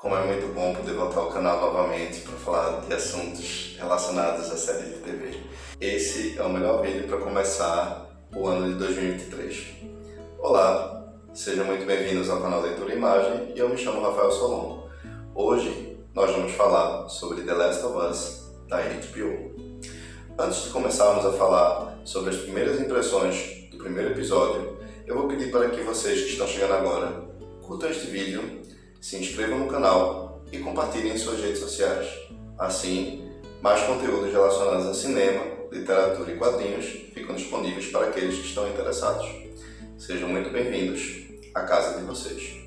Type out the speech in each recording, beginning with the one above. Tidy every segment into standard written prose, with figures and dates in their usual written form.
Como é muito bom poder voltar ao canal novamente para falar de assuntos relacionados à série de TV. Esse é o melhor vídeo para começar o ano de 2023. Olá, sejam muito bem-vindos ao canal Leitura e Imagem e eu me chamo Rafael Solon. Hoje nós vamos falar sobre The Last of Us da HBO. Antes de começarmos a falar sobre as primeiras impressões do primeiro episódio, eu vou pedir para que vocês que estão chegando agora curtam este vídeo, se inscrevam no canal e compartilhem em suas redes sociais. Assim, mais conteúdos relacionados a cinema, literatura e quadrinhos ficam disponíveis para aqueles que estão interessados. Sejam muito bem-vindos à casa de vocês.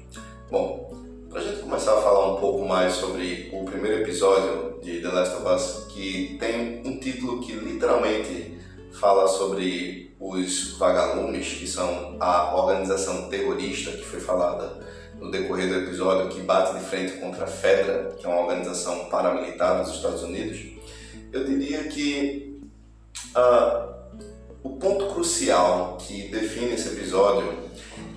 Bom, para a gente começar a falar um pouco mais sobre o primeiro episódio de The Last of Us, que tem um título que literalmente fala sobre os vagalumes, que são a organização terrorista que foi falada no decorrer do episódio, que bate de frente contra a Fedra, que é uma organização paramilitar dos Estados Unidos. Eu diria que o ponto crucial que define esse episódio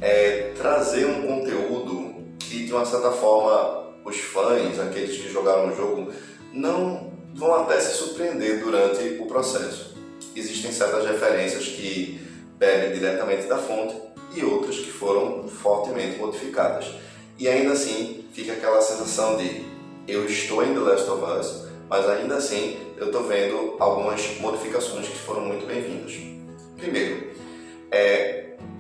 é trazer um conteúdo que, de uma certa forma, os fãs, aqueles que jogaram o jogo, não vão até se surpreender durante o processo. Existem certas referências que bebem diretamente da fonte e outras que foram fortemente modificadas. E ainda assim, fica aquela sensação de eu estou em The Last of Us, mas ainda assim eu estou vendo algumas modificações que foram muito bem-vindas. Primeiro,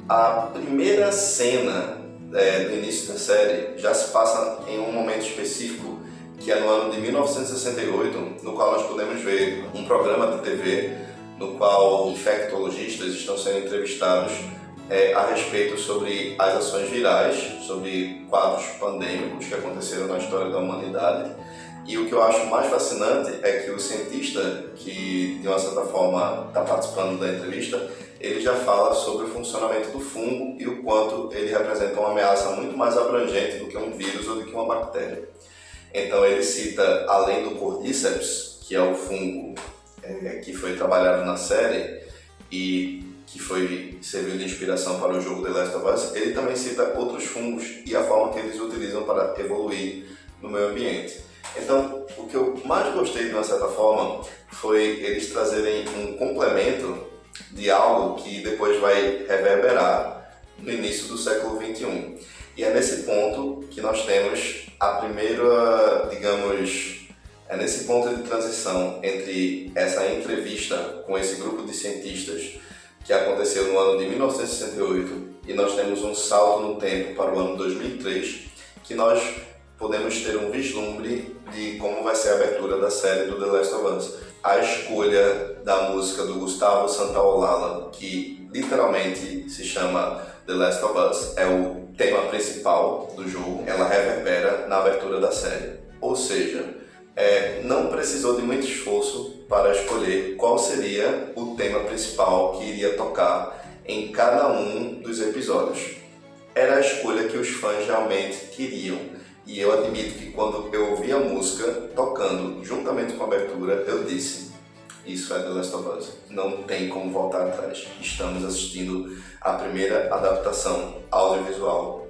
a primeira cena do início da série já se passa em um momento específico, que é no ano de 1968, no qual nós podemos ver um programa de TV no qual infectologistas estão sendo entrevistados a respeito sobre as ações virais, sobre quadros pandêmicos que aconteceram na história da humanidade. E o que eu acho mais fascinante é que o cientista, que de uma certa forma está participando da entrevista, ele já fala sobre o funcionamento do fungo e o quanto ele representa uma ameaça muito mais abrangente do que um vírus ou do que uma bactéria. Então ele cita, além do Cordyceps, que é o fungo que foi trabalhado na série e que serviu de inspiração para o jogo The Last of Us, ele também cita outros fungos e a forma que eles utilizam para evoluir no meio ambiente. Então, o que eu mais gostei, de uma certa forma, foi eles trazerem um complemento de algo que depois vai reverberar no início do século XXI. E é nesse ponto que nós temos a primeira, é nesse ponto de transição entre essa entrevista com esse grupo de cientistas que aconteceu no ano de 1968 e nós temos um salto no tempo para o ano 2003, que nós podemos ter um vislumbre de como vai ser a abertura da série do The Last of Us. A escolha da música do Gustavo Santaolalla, que literalmente se chama The Last of Us, é o tema principal do jogo, ela reverbera na abertura da série. Ou seja, não precisou de muito esforço para escolher qual seria o tema principal que iria tocar em cada um dos episódios. Era a escolha que os fãs realmente queriam. E eu admito que quando eu ouvi a música tocando juntamente com a abertura, eu disse: isso é The Last of Us, não tem como voltar atrás. Estamos assistindo a primeira adaptação audiovisual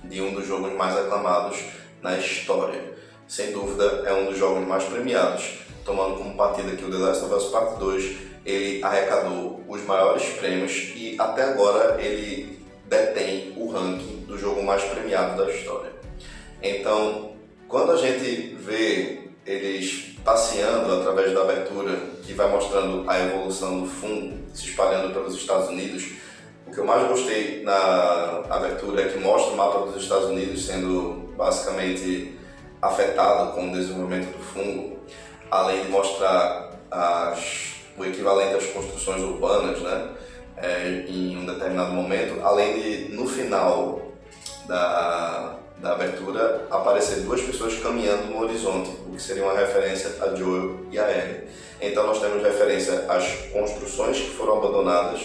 de um dos jogos mais aclamados na história. Sem dúvida, é um dos jogos mais premiados, tomando como partida que o The Last of Us Part 2 ele arrecadou os maiores prêmios e até agora ele detém o ranking do jogo mais premiado da história. Então, quando a gente vê eles passeando através da abertura, que vai mostrando a evolução do fungo se espalhando pelos Estados Unidos, o que eu mais gostei na abertura é que mostra o mapa dos Estados Unidos sendo basicamente afetado com o desenvolvimento do fungo, além de mostrar o equivalente às construções urbanas, né, em um determinado momento, além de, no final da abertura, aparecer duas pessoas caminhando no horizonte, o que seria uma referência a Joel e a Ellie. Então nós temos referência às construções que foram abandonadas,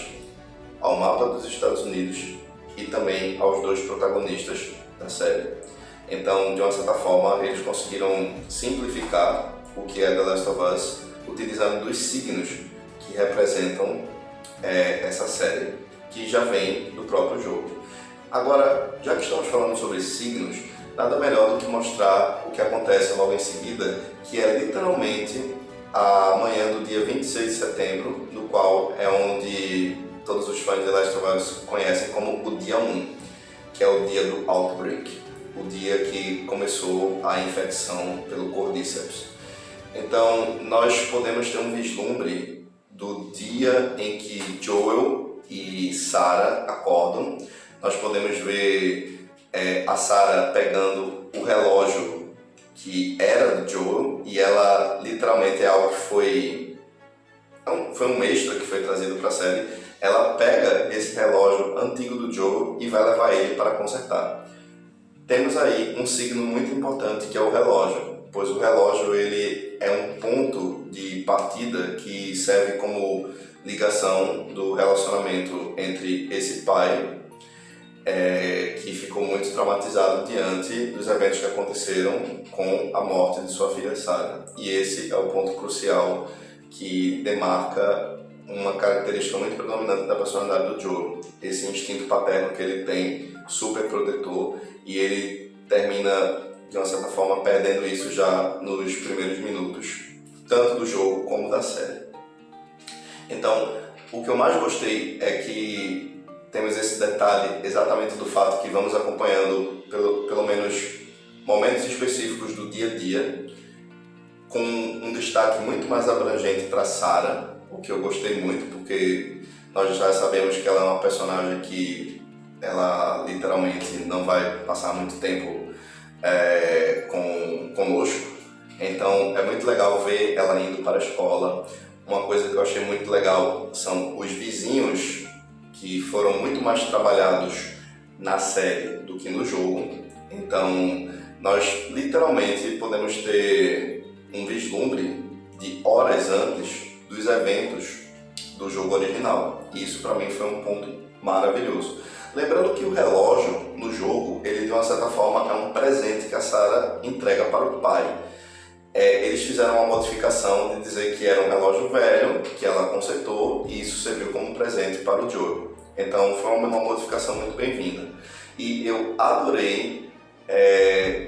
ao mapa dos Estados Unidos e também aos dois protagonistas da série. Então, de uma certa forma, eles conseguiram simplificar o que é The Last of Us, utilizando dos signos que representam essa série, que já vem do próprio jogo. Agora, já que estamos falando sobre signos, nada melhor do que mostrar o que acontece logo em seguida, que é literalmente a manhã do dia 26 de setembro, no qual é onde todos os fãs de The Last of Us conhecem como o dia 1, que é o dia do Outbreak, o dia que começou a infecção pelo Cordyceps. Então, nós podemos ter um vislumbre do dia em que Joel e Sarah acordam. Nós podemos ver a Sarah pegando o relógio que era do Joel, e ela literalmente é algo que foi um extra que foi trazido para a série. Ela pega esse relógio antigo do Joel e vai levar ele para consertar. Temos aí um signo muito importante, que é o relógio, pois o relógio ele é um ponto de partida que serve como ligação do relacionamento entre esse pai, que ficou muito traumatizado diante dos eventos que aconteceram com a morte de sua filha Sarah. E esse é o ponto crucial que demarca uma característica muito predominante da personalidade do Joel, esse instinto paterno que ele tem, super protetor, e ele termina, de uma certa forma, perdendo isso já nos primeiros minutos, tanto do jogo como da série. Então, o que eu mais gostei é que temos esse detalhe exatamente do fato que vamos acompanhando pelo menos momentos específicos do dia a dia, com um destaque muito mais abrangente para Sarah, o que eu gostei muito, porque nós já sabemos que ela é uma personagem que ela literalmente não vai passar muito tempo conosco. Então é muito legal ver ela indo para a escola. Uma coisa que eu achei muito legal são os vizinhos, que foram muito mais trabalhados na série do que no jogo. Então nós literalmente podemos ter um vislumbre de horas antes dos eventos do jogo original. E isso para mim foi um ponto maravilhoso. Lembrando que o relógio no jogo, ele de uma certa forma é um presente que a Sarah entrega para o pai. Eles fizeram uma modificação de dizer que era um relógio velho, que ela consertou, e isso serviu como presente para o Joel. Então foi uma modificação muito bem-vinda. E eu adorei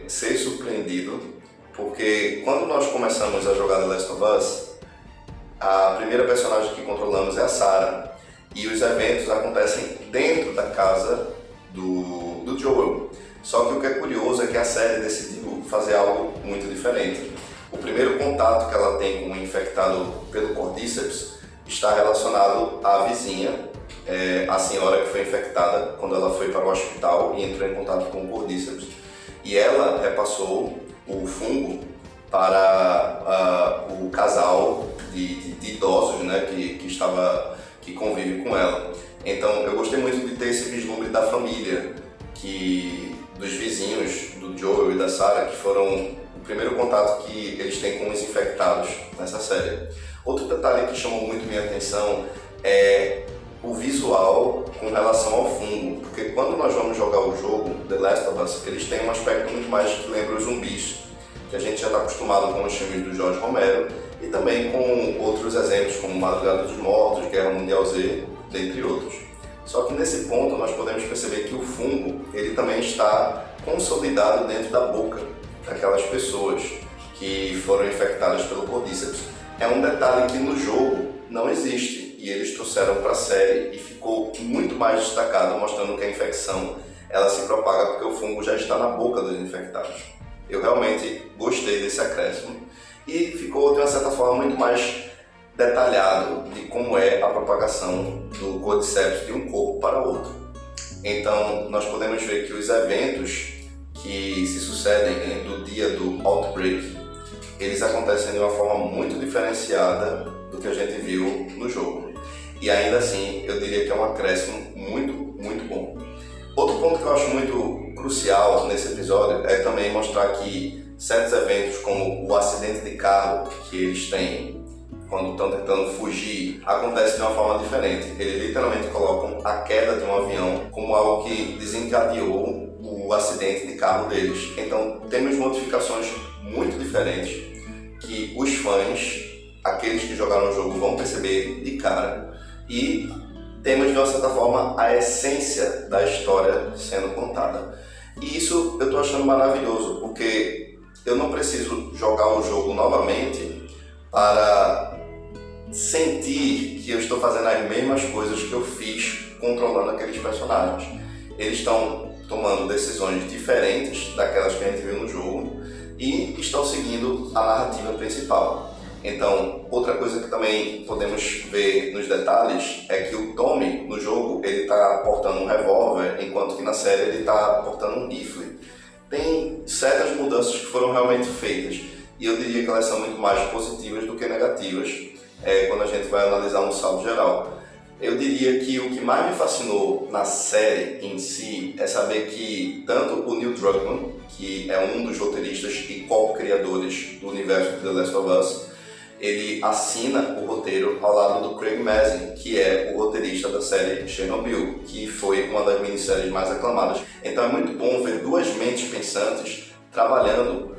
ser surpreendido, porque quando nós começamos a jogar The Last of Us, a primeira personagem que controlamos é a Sarah, e os eventos acontecem dentro da casa do Joel. Só que o que é curioso é que a série decidiu fazer algo muito diferente. O primeiro contato que ela tem com o infectado pelo Cordyceps está relacionado à vizinha, a senhora que foi infectada quando ela foi para o hospital e entrou em contato com o Cordyceps. E ela repassou o fungo para o casal de idosos, né, que convive com ela. Então eu gostei muito de ter esse vislumbre da família, dos vizinhos do Joel e da Sarah, que foram o primeiro contato que eles têm com os infectados nessa série. Outro detalhe que chamou muito minha atenção é o visual com relação ao fungo, porque quando nós vamos jogar o jogo The Last of Us, eles têm um aspecto muito mais que lembra os zumbis, que a gente já está acostumado com os filmes do Jorge Romero, e também com outros exemplos como Madrugada dos Mortos, Guerra Mundial Z, dentre outros. Só que nesse ponto nós podemos perceber que o fungo ele também está consolidado dentro da boca daquelas pessoas que foram infectadas pelo Cordyceps. É um detalhe que no jogo não existe, e eles trouxeram para a série e ficou muito mais destacado, mostrando que a infecção ela se propaga porque o fungo já está na boca dos infectados. Eu realmente gostei desse acréscimo e ficou de uma certa forma muito mais detalhado de como é a propagação do Cordyceps de um corpo para outro. Então nós podemos ver que os eventos que se sucedem do dia do Outbreak, eles acontecem de uma forma muito diferenciada do que a gente viu no jogo. E ainda assim, eu diria que é um acréscimo muito, muito bom. Outro ponto que eu acho muito crucial nesse episódio é também mostrar que certos eventos, como o acidente de carro que eles têm quando estão tentando fugir, acontece de uma forma diferente. Eles literalmente colocam a queda de um avião como algo que desencadeou o acidente de carro deles. Então temos modificações muito diferentes que os fãs, aqueles que jogaram o jogo, vão perceber de cara, e temos de uma certa forma a essência da história sendo contada. E isso eu tô achando maravilhoso, porque eu não preciso jogar o jogo novamente para sentir que eu estou fazendo as mesmas coisas que eu fiz controlando aqueles personagens. Eles estão tomando decisões diferentes daquelas que a gente viu no jogo e estão seguindo a narrativa principal. Então, outra coisa que também podemos ver nos detalhes é que o Tommy, no jogo, ele está portando um revólver, enquanto que na série ele está portando um rifle. Tem certas mudanças que foram realmente feitas, e eu diria que elas são muito mais positivas do que negativas, quando a gente vai analisar um saldo geral. Eu diria que o que mais me fascinou na série em si é saber que tanto o Neil Druckmann, que é um dos roteiristas e co-criadores do universo de The Last of Us, ele assina o roteiro ao lado do Craig Mazin, que é o roteirista da série Chernobyl, que foi uma das minisséries mais aclamadas. Então é muito bom ver duas mentes pensantes trabalhando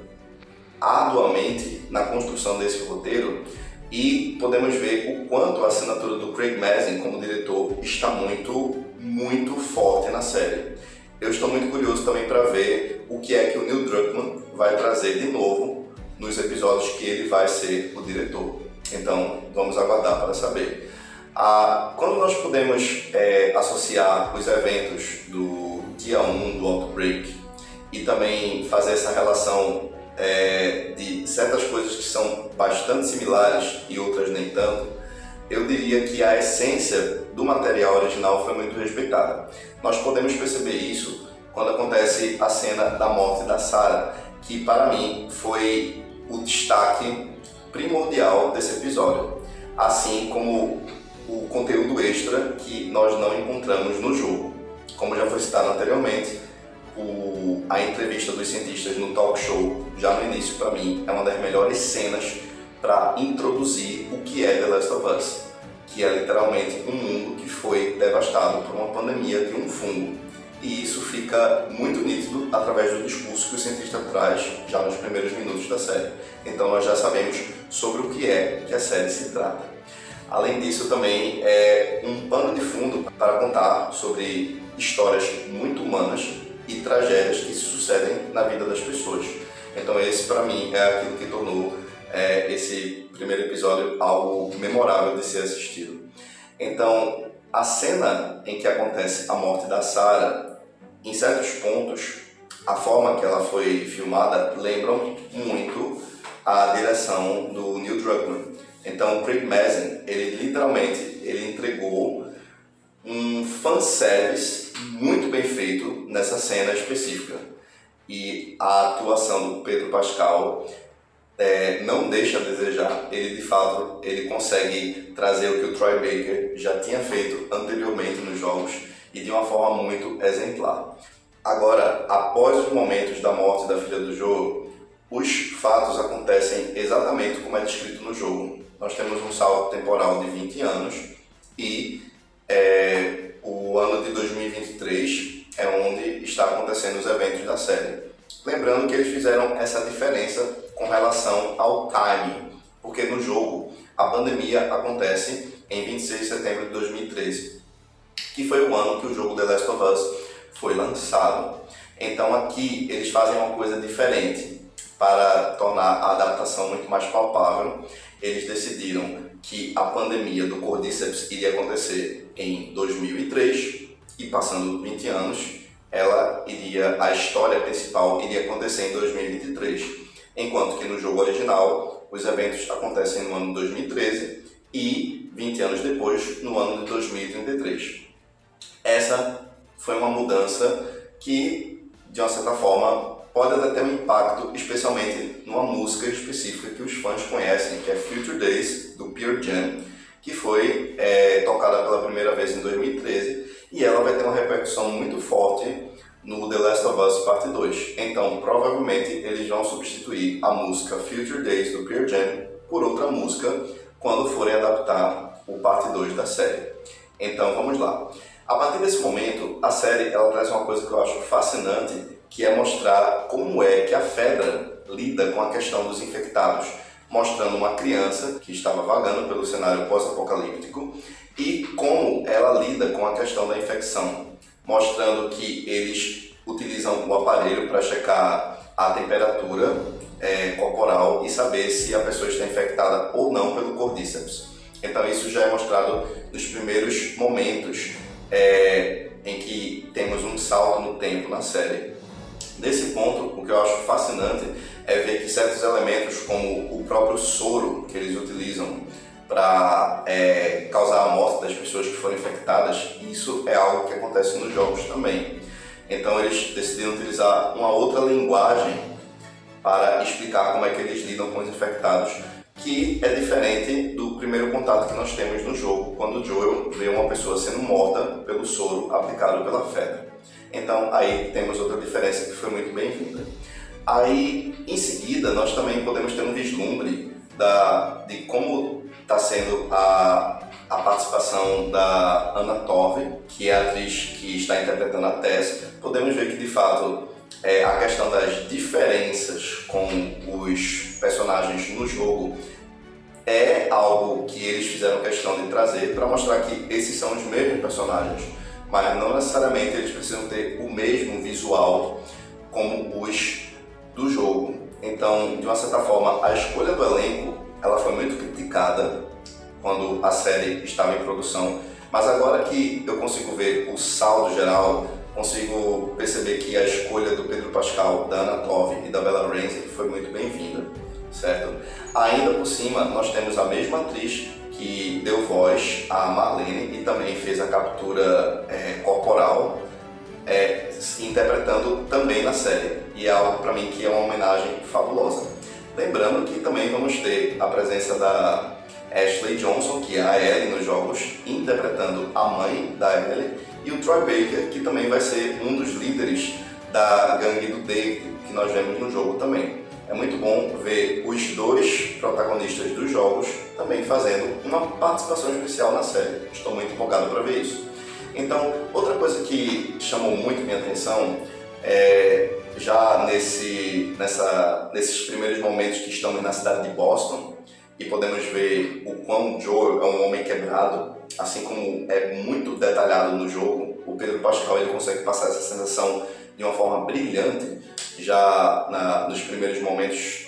arduamente na construção desse roteiro, e podemos ver o quanto a assinatura do Craig Mazin como diretor está muito forte na série. Eu estou muito curioso também para ver o que é que o Neil Druckmann vai trazer de novo nos episódios que ele vai ser o diretor. Então vamos aguardar para saber. Quando nós podemos associar os eventos do dia 1 do Outbreak e também fazer essa relação de certas coisas que são bastante similares e outras nem tanto, eu diria que a essência do material original foi muito respeitada. Nós podemos perceber isso quando acontece a cena da morte da Sarah, que para mim foi o destaque primordial desse episódio, assim como o conteúdo extra que nós não encontramos no jogo. Como já foi citado anteriormente, a entrevista dos cientistas no talk show, já no início, para mim, é uma das melhores cenas para introduzir o que é The Last of Us, que é literalmente um mundo que foi devastado por uma pandemia de um fungo. E isso fica muito nítido através do discurso que o cientista traz já nos primeiros minutos da série. Então nós já sabemos sobre o que é que a série se trata. Além disso, também é um pano de fundo para contar sobre histórias muito humanas e tragédias que se sucedem na vida das pessoas. Então esse, para mim, é aquilo que tornou esse primeiro episódio algo memorável de ser assistido. Então, a cena em que acontece a morte da Sarah, em certos pontos, a forma que ela foi filmada lembram muito a direção do Neil Druckmann. Então, o Craig Mazin, ele literalmente entregou um fanservice muito bem feito nessa cena específica. E a atuação do Pedro Pascal não deixa a desejar. Ele, de fato, ele consegue trazer o que o Troy Baker já tinha feito anteriormente nos jogos e de uma forma muito exemplar. Agora, após os momentos da morte da filha do Joe, os fatos acontecem exatamente como é descrito no jogo. Nós temos um salto temporal de 20 anos e o ano de 2023 é onde está acontecendo os eventos da série. Lembrando que eles fizeram essa diferença com relação ao timing, porque no jogo a pandemia acontece em 26 de setembro de 2013, que foi o ano que o jogo The Last of Us foi lançado. Então aqui eles fazem uma coisa diferente para tornar a adaptação muito mais palpável. Eles decidiram que a pandemia do Cordyceps iria acontecer em 2003 e passando 20 anos, a história principal iria acontecer em 2023, enquanto que no jogo original os eventos acontecem no ano de 2013 e 20 anos depois, no ano de 2033. Essa foi uma mudança que, de uma certa forma, pode até ter um impacto, especialmente numa música específica que os fãs conhecem, que é Future Days, do Pearl Jam, que foi tocada pela primeira vez em 2013, e ela vai ter uma repercussão muito forte no The Last of Us Parte 2. Então, provavelmente, eles vão substituir a música Future Days, do Pearl Jam, por outra música, quando forem adaptar o Parte 2 da série. Então, vamos lá. A partir desse momento, a série ela traz uma coisa que eu acho fascinante, que é mostrar como é que a Fedra lida com a questão dos infectados, mostrando uma criança que estava vagando pelo cenário pós-apocalíptico e como ela lida com a questão da infecção, mostrando que eles utilizam o aparelho para checar a temperatura corporal e saber se a pessoa está infectada ou não pelo Cordyceps. Então isso já é mostrado nos primeiros momentos em que temos um salto no tempo na série. Nesse ponto, o que eu acho fascinante é ver que certos elementos, como o próprio soro que eles utilizam para causar a morte das pessoas que foram infectadas, isso é algo que acontece nos jogos também. Então eles decidiram utilizar uma outra linguagem para explicar como é que eles lidam com os infectados, que é diferente do primeiro contato que nós temos no jogo, quando o Joel vê uma pessoa sendo morta pelo soro aplicado pela Fedra. Então aí temos outra diferença que foi muito bem-vinda. Aí em seguida nós também podemos ter um vislumbre de como está sendo a participação da Anna Torv, que é a atriz que está interpretando a Tess. Podemos ver que de fato a questão das diferenças com os personagens no jogo é algo que eles fizeram questão de trazer para mostrar que esses são os mesmos personagens, mas não necessariamente eles precisam ter o mesmo visual como os do jogo. Então, de uma certa forma, a escolha do elenco ela foi muito criticada quando a série estava em produção, mas agora que eu consigo ver o saldo geral, consigo perceber que a escolha do Pedro Pascal, da Anna Torv e da Bella Ramsey foi muito bem-vinda, certo? Ainda por cima, nós temos a mesma atriz que deu voz a Marlene e também fez a captura corporal, interpretando também na série, e é algo para mim que é uma homenagem fabulosa. Lembrando que também vamos ter a presença da Ashley Johnson, que é a Ellie nos jogos, interpretando a mãe da Ellie, e o Troy Baker, que também vai ser um dos líderes da gangue do David, que nós vemos no jogo também. É muito bom ver os dois protagonistas dos jogos também fazendo uma participação especial na série. Estou muito empolgado para ver isso. Então, outra coisa que chamou muito minha atenção já nesses primeiros momentos que estamos na cidade de Boston, e podemos ver o quão Joel é um homem quebrado, assim como é muito detalhado no jogo. O Pedro Pascal ele consegue passar essa sensação de uma forma brilhante, já nos primeiros momentos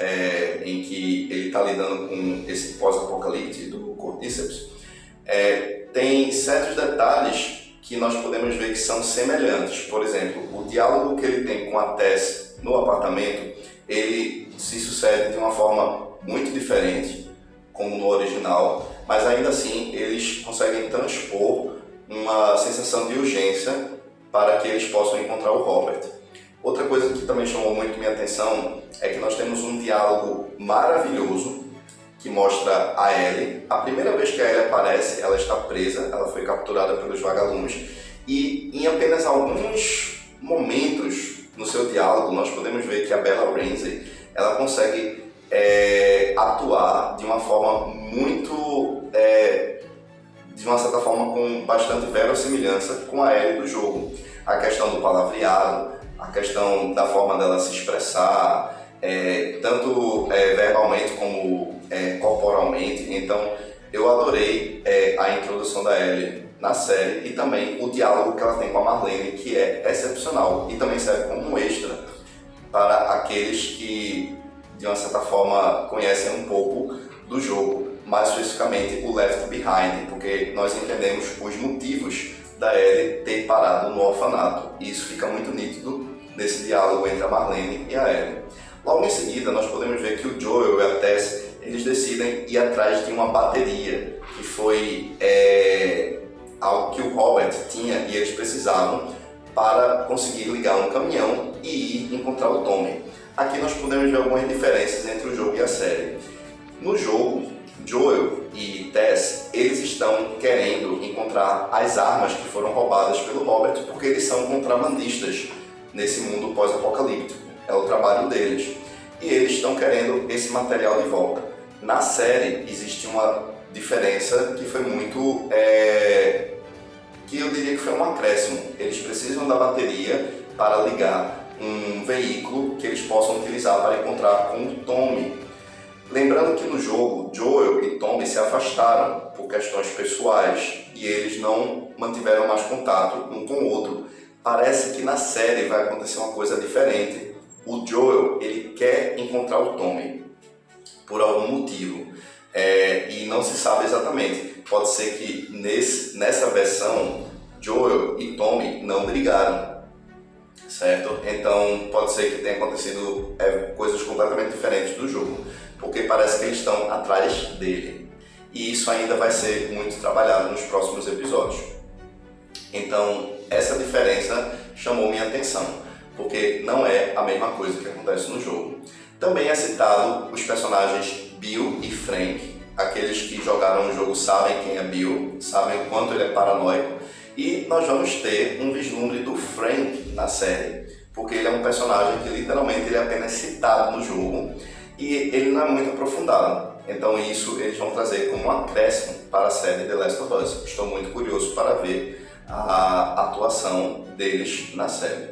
em que ele está lidando com esse pós-apocalipse do Cordyceps. Tem certos detalhes que nós podemos ver que são semelhantes. Por exemplo, o diálogo que ele tem com a Tess no apartamento, ele se sucede de uma forma muito diferente, como no original, mas ainda assim eles conseguem transpor uma sensação de urgência para que eles possam encontrar o Robert. Outra coisa que também chamou muito minha atenção é que nós temos um diálogo maravilhoso que mostra a Ellie. A primeira vez que a Ellie aparece, ela está presa, ela foi capturada pelos vagalumes, e em apenas alguns momentos no seu diálogo nós podemos ver que a Bella Ramsey ela consegue atuar de uma forma muito, de uma certa forma, com bastante verossimilhança com a Ellie do jogo. A questão do palavreado, a questão da forma dela se expressar, tanto verbalmente como corporalmente. Então eu adorei a introdução da Ellie na série e também o diálogo que ela tem com a Marlene, que é excepcional e também serve como um extra para aqueles que de uma certa forma conhecem um pouco do jogo, mais especificamente o Left Behind, porque nós entendemos os motivos da Ellie ter parado no orfanato, e isso fica muito nítido nesse diálogo entre a Marlene e a Ellie. Logo em seguida nós podemos ver que o Joel e a Tess eles decidem ir atrás de uma bateria, que foi algo que o Robert tinha e eles precisavam para conseguir ligar um caminhão e ir encontrar o Tommy. Aqui nós podemos ver algumas diferenças entre o jogo e a série. No jogo, Joel e Tess, eles estão querendo encontrar as armas que foram roubadas pelo Robert, porque eles são contrabandistas nesse mundo pós-apocalíptico. É o trabalho deles. E eles estão querendo esse material de volta. Na série, existe uma diferença que foi muito... que eu diria que foi um acréscimo. Eles precisam da bateria para ligar um veículo que eles possam utilizar para encontrar com o Tommy. Lembrando que no jogo, Joel e Tommy se afastaram por questões pessoais e eles não mantiveram mais contato um com o outro. parece que na série vai acontecer uma coisa diferente. O Joel, ele quer encontrar o Tommy por algum motivo, e não se sabe exatamente. Pode ser que nessa versão Joel e Tommy não brigaram, certo? Então pode ser que tenha acontecido coisas completamente diferentes do jogo, porque parece que eles estão atrás dele, e isso ainda vai ser muito trabalhado nos próximos episódios. Então essa diferença chamou minha atenção, porque não é a mesma coisa que acontece no jogo. Também é citado os personagens Bill e Frank. Aqueles que jogaram o jogo sabem quem é Bill, sabem o quanto ele é paranoico, e nós vamos ter um vislumbre do Frank na série, porque ele é um personagem que literalmente ele é apenas citado no jogo e ele não é muito aprofundado. Então isso eles vão trazer como um acréscimo para a série The Last of Us. Estou muito curioso para ver a atuação deles na série.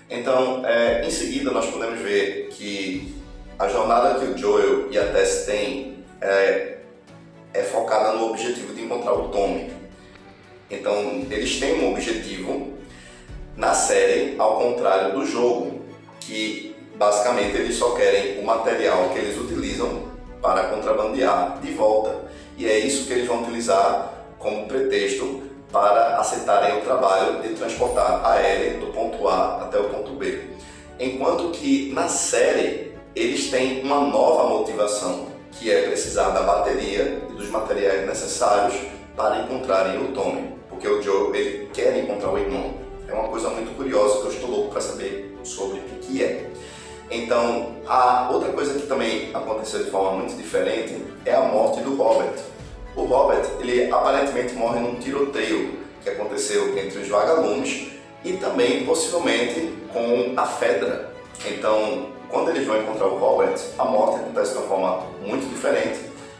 Então, em seguida nós podemos ver que a jornada que o Joel e a Tess têm é focada no objetivo de encontrar o Tommy. Então eles têm um objetivo na série, ao contrário do jogo, que basicamente eles só querem o material que eles utilizam para contrabandear de volta. E é isso que eles vão utilizar como pretexto para aceitarem o trabalho de transportar a Ellie do ponto A até o ponto B. Enquanto que na série eles têm uma nova motivação, que é precisar da bateria e dos materiais necessários para encontrarem o Tommy, porque o Joel ele quer encontrar o irmão. É uma coisa muito curiosa que eu estou louco para saber sobre o que é. Então, a outra coisa que também aconteceu de forma muito diferente é a morte do Robert. O Robert, ele aparentemente morre num tiroteio que aconteceu entre os vagalumes e também possivelmente com a Fedra. Então, quando eles vão encontrar o Robert, a morte acontece de uma forma muito diferente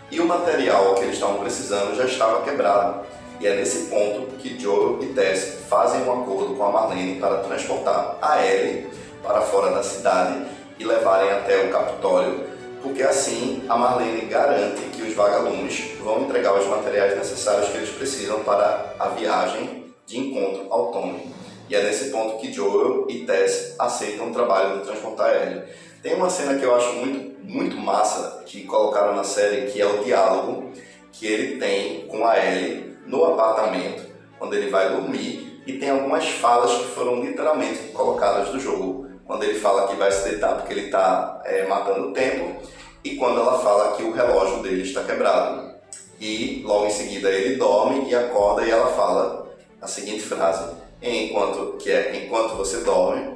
e o material que eles estavam precisando já estava quebrado. E é nesse ponto que Joel e Tess fazem um acordo com a Marlene para transportar a Ellie para fora da cidade e levarem até o Capitólio, porque assim a Marlene garante que os vagalumes vão entregar os materiais necessários que eles precisam para a viagem de encontro ao Tommy. E é nesse ponto que Joel e Tess aceitam o trabalho de transportar a Ellie. Tem uma cena que eu acho muito massa que colocaram na série, que é o diálogo que ele tem com a Ellie no apartamento, quando ele vai dormir, e tem algumas falas que foram literalmente colocadas do jogo. Quando ele fala que vai se deitar porque ele está matando o tempo, e quando ela fala que o relógio dele está quebrado. E logo em seguida ele dorme e acorda e ela fala a seguinte frase, enquanto você dorme,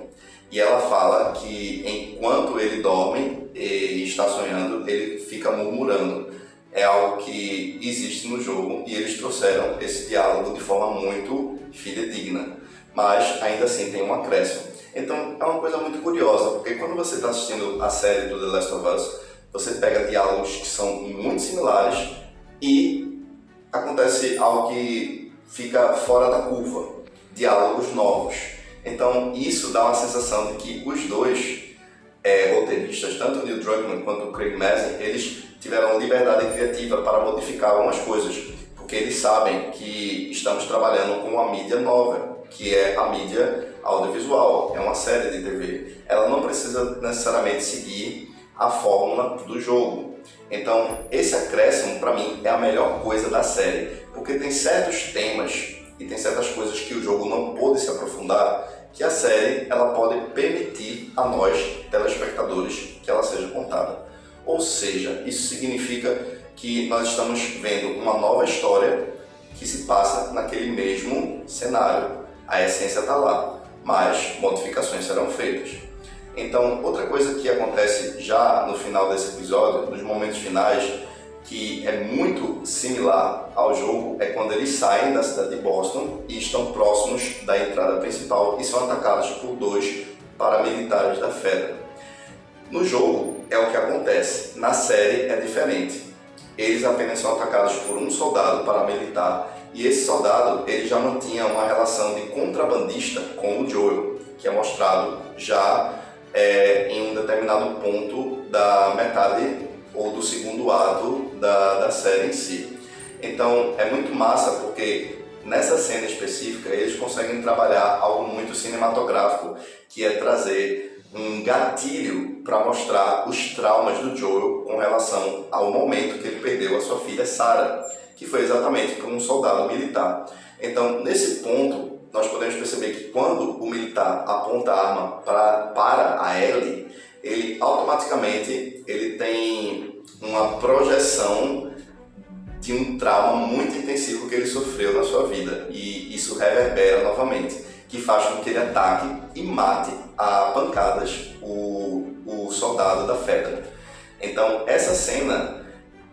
e ela fala que enquanto ele dorme e está sonhando, ele fica murmurando. É algo que existe no jogo e eles trouxeram esse diálogo de forma muito fidedigna, mas ainda assim tem um acréscimo. Então é uma coisa muito curiosa, porque quando você está assistindo a série do The Last of Us, você pega diálogos que são muito similares e acontece algo que fica fora da curva, diálogos novos. Então isso dá uma sensação de que os dois roteiristas, tanto o Neil Druckmann quanto o Craig Mazin, eles tiveram liberdade criativa para modificar algumas coisas, porque eles sabem que estamos trabalhando com uma mídia nova, que é a mídia audiovisual, é uma série de TV. Ela não precisa necessariamente seguir a fórmula do jogo. Então, esse acréscimo, para mim, é a melhor coisa da série, porque tem certos temas e tem certas coisas que o jogo não pôde se aprofundar, que a série ela pode permitir a nós, telespectadores, que ela seja contada. Ou seja, isso significa que nós estamos vendo uma nova história que se passa naquele mesmo cenário. A essência está lá, mas modificações serão feitas. Então, outra coisa que acontece já no final desse episódio, nos momentos finais, que é muito similar ao jogo, é quando eles saem da cidade de Boston e estão próximos da entrada principal e são atacados por 2 paramilitares da Fedra. No jogo é o que acontece, na série é diferente. Eles apenas são atacados por um soldado paramilitar e esse soldado ele já mantinha uma relação de contrabandista com o Joel, que é mostrado já em um determinado ponto da metade ou do segundo ato da série em si. Então é muito massa porque nessa cena específica eles conseguem trabalhar algo muito cinematográfico, que é trazer um gatilho para mostrar os traumas do Joel com relação ao momento que ele perdeu a sua filha Sarah, que foi exatamente como um soldado militar. Então, nesse ponto, nós podemos perceber que quando o militar aponta a arma para a Ellie, ele automaticamente tem uma projeção de um trauma muito intensivo que ele sofreu na sua vida, e isso reverbera novamente, que faz com que ele ataque e mate a pancadas o soldado da Fedra. Então essa cena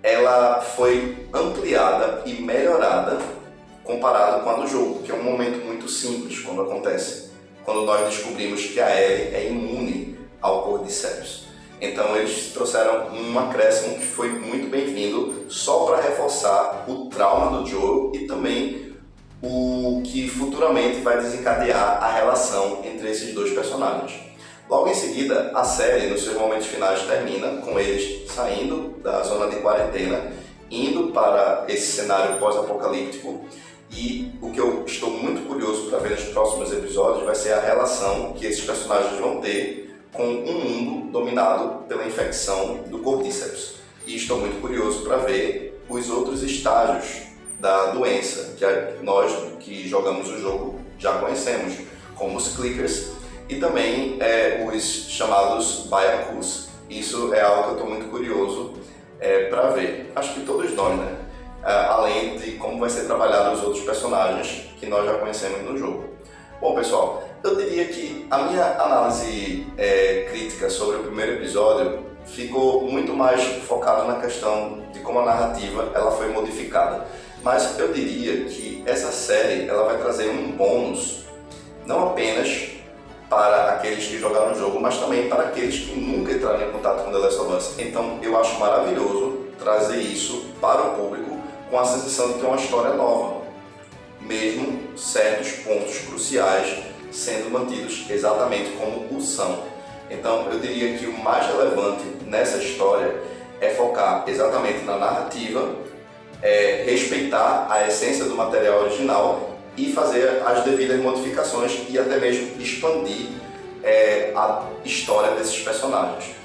ela foi ampliada e melhorada comparado com a do jogo, que é um momento muito simples quando acontece, quando nós descobrimos que a Ellie é imune ao Cordyceps. Então eles trouxeram um acréscimo que foi muito bem-vindo, só para reforçar o trauma do Joel e também o que futuramente vai desencadear a relação entre esses dois personagens. Logo em seguida, a série, nos seus momentos finais, termina com eles saindo da zona de quarentena, indo para esse cenário pós-apocalíptico, e o que eu estou muito curioso para ver nos próximos episódios vai ser a relação que esses personagens vão ter com um mundo dominado pela infecção do Cordyceps. E estou muito curioso para ver os outros estágios da doença, que nós que jogamos o jogo já conhecemos, como os Clickers e também os chamados Byakus. Isso é algo que eu estou muito curioso para ver. Acho que todos nós, né? Além de como vai ser trabalhado os outros personagens que nós já conhecemos no jogo. Bom, pessoal, eu diria que a minha análise crítica sobre o primeiro episódio ficou muito mais focada na questão de como a narrativa ela foi modificada. Mas eu diria que essa série ela vai trazer um bônus, não apenas para aqueles que jogaram o jogo, mas também para aqueles que nunca entraram em contato com The Last of Us. Então eu acho maravilhoso trazer isso para o público com a sensação de que é uma história nova, mesmo certos pontos cruciais sendo mantidos exatamente como o são. Então eu diria que o mais relevante nessa história é focar exatamente na narrativa, respeitar a essência do material original e fazer as devidas modificações e até mesmo expandir a história desses personagens.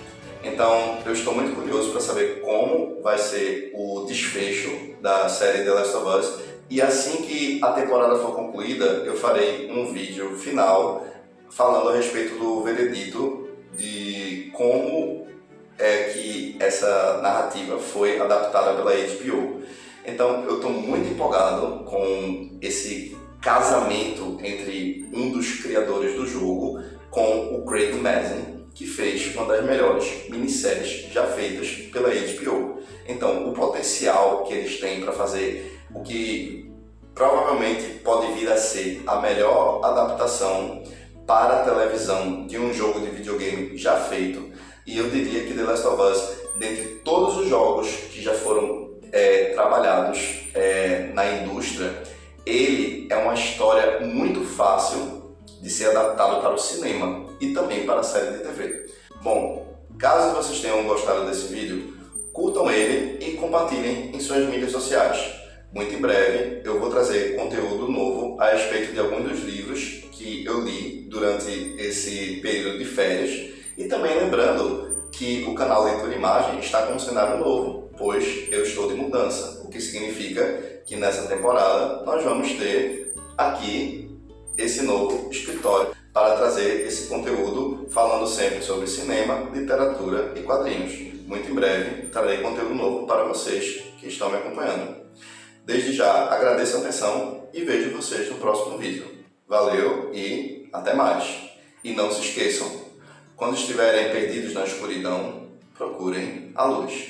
Então eu estou muito curioso para saber como vai ser o desfecho da série The Last of Us, e assim que a temporada for concluída eu farei um vídeo final falando a respeito do veredito de como que essa narrativa foi adaptada pela HBO. Então eu estou muito empolgado com esse casamento entre um dos criadores do jogo com o Craig Mazin, que fez uma das melhores minisséries já feitas pela HBO. Então o potencial que eles têm para fazer o que provavelmente pode vir a ser a melhor adaptação para a televisão de um jogo de videogame já feito. E eu diria que The Last of Us, dentre todos os jogos que já foram trabalhados na indústria, ele é uma história muito fácil de ser adaptado para o cinema e também para a série de TV. Bom, caso vocês tenham gostado desse vídeo, curtam ele e compartilhem em suas mídias sociais. Muito em breve eu vou trazer conteúdo novo a respeito de alguns dos livros que eu li durante esse período de férias, e também lembrando que o canal Leitura Imagem está com um cenário novo, pois eu estou de mudança, o que significa que nessa temporada nós vamos ter aqui esse novo escritório para trazer esse conteúdo falando sempre sobre cinema, literatura e quadrinhos. Muito em breve trarei conteúdo novo para vocês que estão me acompanhando. Desde já agradeço a atenção e vejo vocês no próximo vídeo. Valeu e até mais! E não se esqueçam, quando estiverem perdidos na escuridão, procurem a luz.